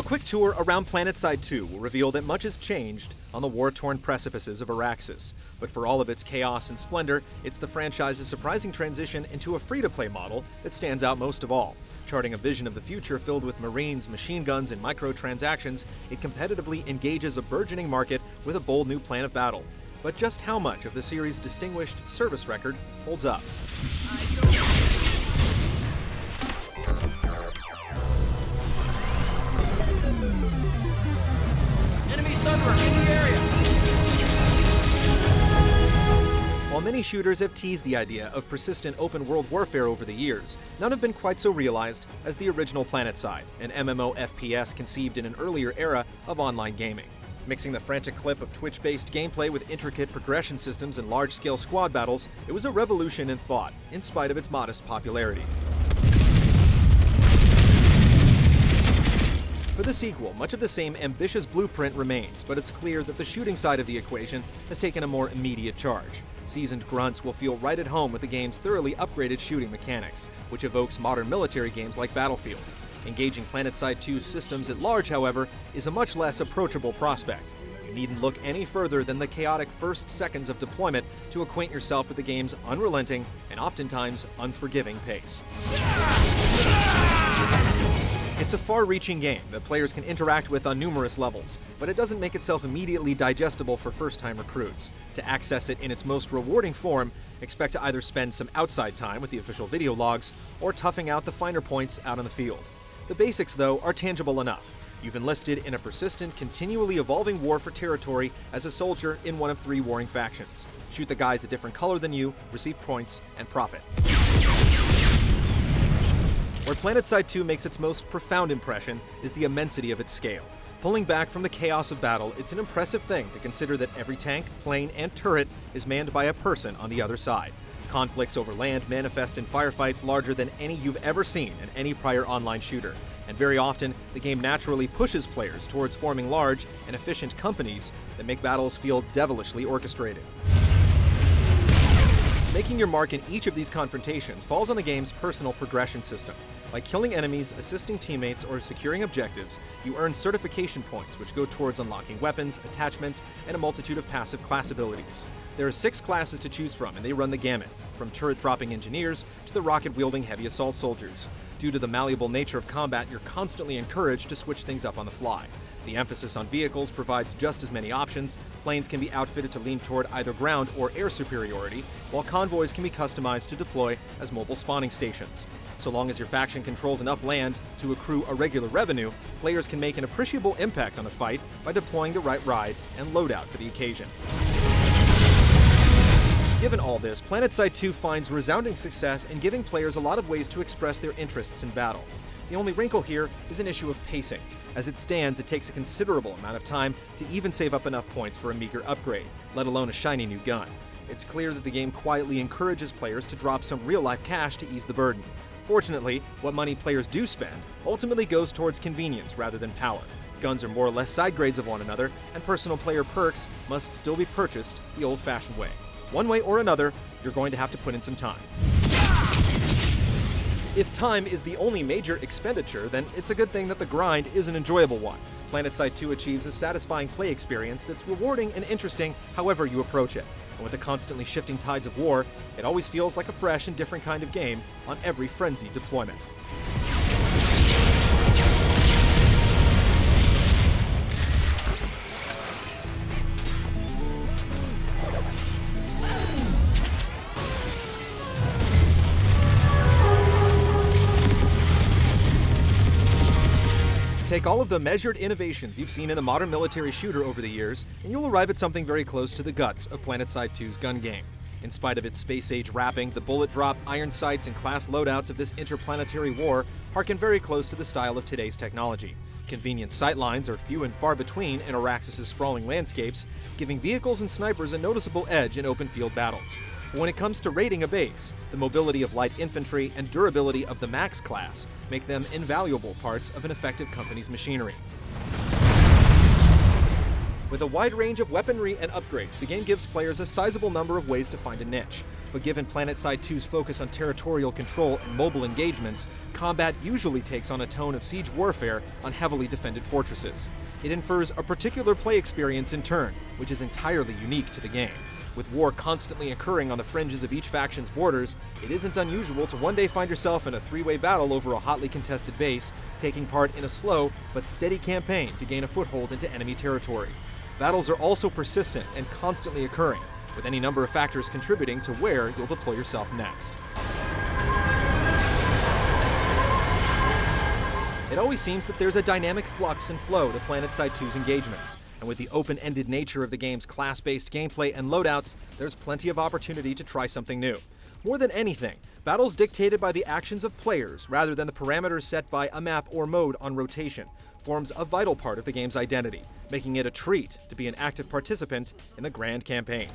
quick tour around PlanetSide 2 will reveal that much has changed on the war-torn precipices of Auraxis. But for all of its chaos and splendor, it's the franchise's surprising transition into a free-to-play model that stands out most of all. Charting a vision of the future filled with marines, machine guns, and microtransactions, it competitively engages a burgeoning market with a bold new plan of battle. But just how much of the series' distinguished service record holds up? Enemy sunburst in the area! While many shooters have teased the idea of persistent open-world warfare over the years, none have been quite so realized as the original PlanetSide, an MMO FPS conceived in an earlier era of online gaming. Mixing the frantic clip of Twitch-based gameplay with intricate progression systems and large-scale squad battles, it was a revolution in thought, in spite of its modest popularity. For the sequel, much of the same ambitious blueprint remains, but it's clear that the shooting side of the equation has taken a more immediate charge. Seasoned grunts will feel right at home with the game's thoroughly upgraded shooting mechanics, which evokes modern military games like Battlefield. Engaging PlanetSide 2's systems at large, however, is a much less approachable prospect. You needn't look any further than the chaotic first seconds of deployment to acquaint yourself with the game's unrelenting and oftentimes unforgiving pace. It's a far-reaching game that players can interact with on numerous levels, but it doesn't make itself immediately digestible for first-time recruits. To access it in its most rewarding form, expect to either spend some outside time with the official video logs, or toughing out the finer points out on the field. The basics, though, are tangible enough. You've enlisted in a persistent, continually evolving war for territory as a soldier in one of 3 warring factions. Shoot the guys a different color than you, receive points, and profit. Where PlanetSide 2 makes its most profound impression is the immensity of its scale. Pulling back from the chaos of battle, it's an impressive thing to consider that every tank, plane, and turret is manned by a person on the other side. Conflicts over land manifest in firefights larger than any you've ever seen in any prior online shooter, and very often, the game naturally pushes players towards forming large and efficient companies that make battles feel devilishly orchestrated. Making your mark in each of these confrontations falls on the game's personal progression system. By killing enemies, assisting teammates, or securing objectives, you earn certification points which go towards unlocking weapons, attachments, and a multitude of passive class abilities. There are 6 classes to choose from, and they run the gamut, from turret-dropping engineers to the rocket-wielding heavy assault soldiers. Due to the malleable nature of combat, you're constantly encouraged to switch things up on the fly. The emphasis on vehicles provides just as many options. Planes can be outfitted to lean toward either ground or air superiority, while convoys can be customized to deploy as mobile spawning stations. So long as your faction controls enough land to accrue a regular revenue, players can make an appreciable impact on a fight by deploying the right ride and loadout for the occasion. Given all this, PlanetSide 2 finds resounding success in giving players a lot of ways to express their interests in battle. The only wrinkle here is an issue of pacing. As it stands, it takes a considerable amount of time to even save up enough points for a meager upgrade, let alone a shiny new gun. It's clear that the game quietly encourages players to drop some real-life cash to ease the burden. Fortunately, what money players do spend ultimately goes towards convenience rather than power. Guns are more or less side grades of one another, and personal player perks must still be purchased the old-fashioned way. One way or another, you're going to have to put in some time. If time is the only major expenditure, then it's a good thing that the grind is an enjoyable one. PlanetSide 2 achieves a satisfying play experience that's rewarding and interesting however you approach it. And with the constantly shifting tides of war, it always feels like a fresh and different kind of game on every frenzied deployment. Take all of the measured innovations you've seen in the modern military shooter over the years, and you'll arrive at something very close to the guts of PlanetSide 2's gun game. In spite of its space-age wrapping, the bullet drop, iron sights, and class loadouts of this interplanetary war harken very close to the style of today's technology. Convenient sightlines are few and far between in Auraxis' sprawling landscapes, giving vehicles and snipers a noticeable edge in open-field battles. But when it comes to raiding a base, the mobility of light infantry and durability of the Max class make them invaluable parts of an effective company's machinery. With a wide range of weaponry and upgrades, the game gives players a sizable number of ways to find a niche. but given PlanetSide 2's focus on territorial control and mobile engagements, combat usually takes on a tone of siege warfare on heavily defended fortresses. It infers a particular play experience in turn, which is entirely unique to the game. With war constantly occurring on the fringes of each faction's borders, it isn't unusual to one day find yourself in a three-way battle over a hotly contested base, taking part in a slow but steady campaign to gain a foothold into enemy territory. Battles are also persistent and constantly occurring, with any number of factors contributing to where you'll deploy yourself next. It always seems that there's a dynamic flux and flow to PlanetSide 2's engagements, and with the open-ended nature of the game's class-based gameplay and loadouts, there's plenty of opportunity to try something new. More than anything, battles dictated by the actions of players rather than the parameters set by a map or mode on rotation forms a vital part of the game's identity, making it a treat to be an active participant in the grand campaign.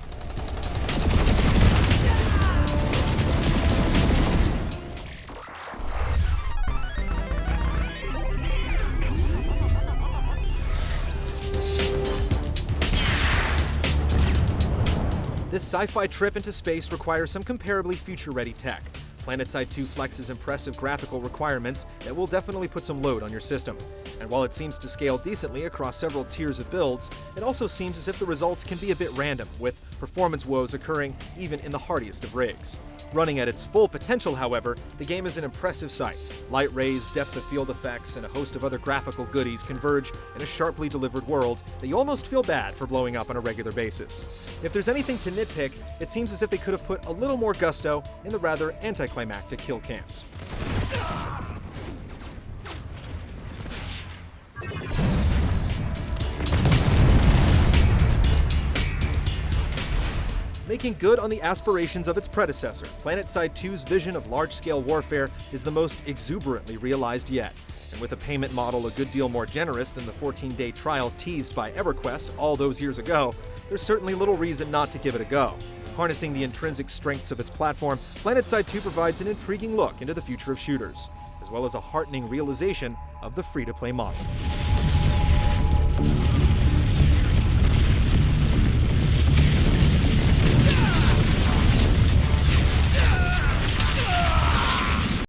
This sci-fi trip into space requires some comparably future-ready tech. PlanetSide 2 flexes impressive graphical requirements that will definitely put some load on your system. And while it seems to scale decently across several tiers of builds, it also seems as if the results can be a bit random, with performance woes occurring even in the hardiest of rigs. Running at its full potential, however, the game is an impressive sight. Light rays, depth of field effects, and a host of other graphical goodies converge in a sharply delivered world that you almost feel bad for blowing up on a regular basis. If there's anything to nitpick, it seems as if they could have put a little more gusto in the rather anticlimactic kill cams. Making good on the aspirations of its predecessor, PlanetSide 2's vision of large-scale warfare is the most exuberantly realized yet. And with a payment model a good deal more generous than the 14-day trial teased by EverQuest all those years ago, there's certainly little reason not to give it a go. Harnessing the intrinsic strengths of its platform, PlanetSide 2 provides an intriguing look into the future of shooters, as well as a heartening realization of the free-to-play model.